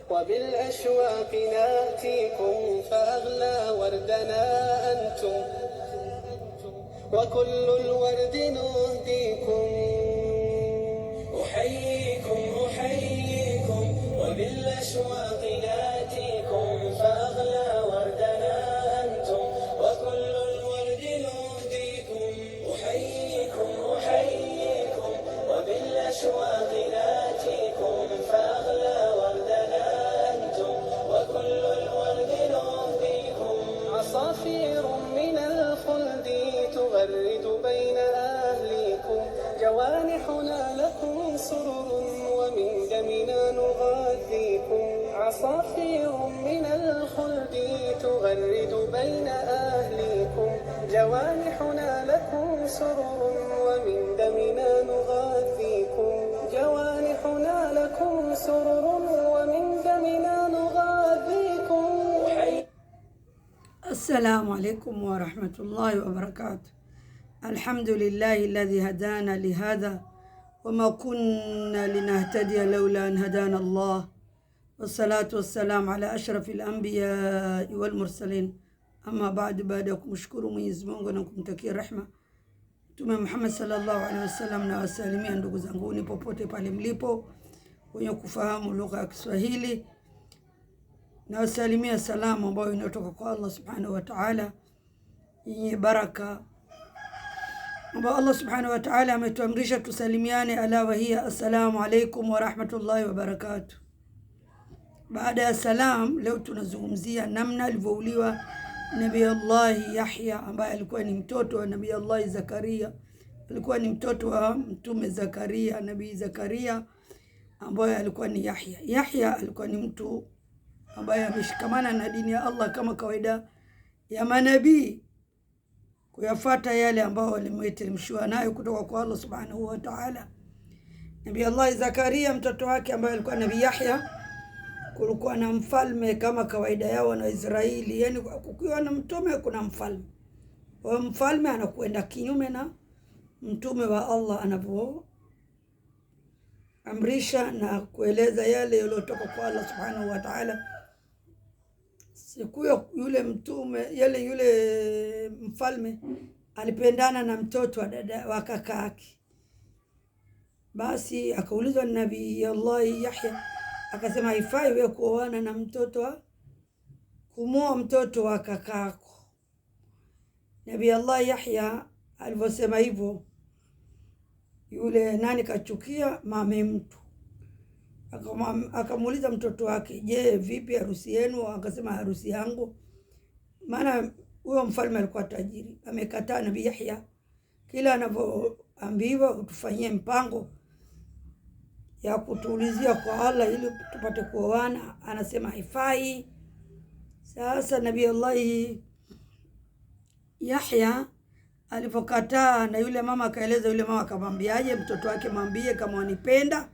وبالأشواق ناتيكم فأغلى وردنا أنتم وكل الورد نهديكم. أحييكم أحييكم وبالأشواق ناتيكم فأغلى وردنا أنتم وكل الورد نهديكم. أحييكم أحييكم وبالأشواق ناتيكم فأغلى وردنا أنتم وكل الورد نهديكم. عصافير من الخلد تغرد بين أهليكم جوانحنا لكم سرر ومن دمنا نغذيكم. عصافير من الخلد تغرد بين أهليكم جوانحنا لكم سرر ومن دمنا نغذيكم. جوانحنا لكم سرر ومن دمنا نغذيكم. السلام عليكم ورحمة الله وبركاته. الحمد لله الذي هدانا لهذا وما كنا لنهتدي لولا أن هدانا الله، والصلاة والسلام على أشرف الأنبياء والمرسلين. أما بعد ya kumshukuru Mwenyezi Mungu na kumtakia rehema Mtume Muhammad sallallahu alaihi wasallam, na wasalimia ndugu zanguni popote pale mlipo wenye kufahamu lugha ya Kiswahili, na wasalimia salamu ambayo inatoka kwa Allah subhanahu wa ta'ala yenye baraka, ambayo Allah subhanahu wa ta'ala ametuamrisha tusalimiane, ala wa hiya assalamu alaikum wa rahmatullahi wa barakatuh. Baada ya salam, leo tunazungumzia namna alivyouliwa Nabii Allah Yahya ambaye alikuwa ni mtoto wa Nabii Allah Zakaria. Alikuwa ni mtoto wa Mtume Zakaria, Nabii Zakaria ambaye alikuwa ni Yahya. Yahya alikuwa ni mtu ambaye ameshikamana na dini ya Allah kama kawaida ya manabii, kuyafuata yale ambao walimteremshiwa nayo kutoka kwa Allah subhanahu wa ta'ala. Nabii Allah Zakaria mtoto wake ambaye alikuwa Nabii Yahya, kulikuwa na mfalme kama kawaida yao na Israeli, yani kukiwa na mtume kuna mfalme. Wa mfalme anakwenda kinyume na mtume wa Allah anapoamrisha na kueleza yale yaliyotoka kwa Allah subhanahu wa ta'ala. Siku yule mfalme alipendana na mtoto wa dada wa kaka yake. Basi akaulizwa na Nabii Allah Yahya, akasema haifai wewe kuoana na kumuoa mtoto wa kakako. Nabii Allah Yahya alivyosema hivyo, yule nani kachukia mame mtu, akamuuliza mtoto wake, je, vipi harusi yenu? Akasema harusi yangu, maana huyo mfalme alikuwa tajiri. Amekataa Nabii Yahya, kila anavyoambiwa utufanyie mpango ya kutuulizia kwa Allah ili tupate kuoana, anasema haifai. Sasa Nabii Allah Yahya alipokataa, na yule mama akaeleza, yule mama akamwambiaje mtoto wake, mwambie kama wanipenda,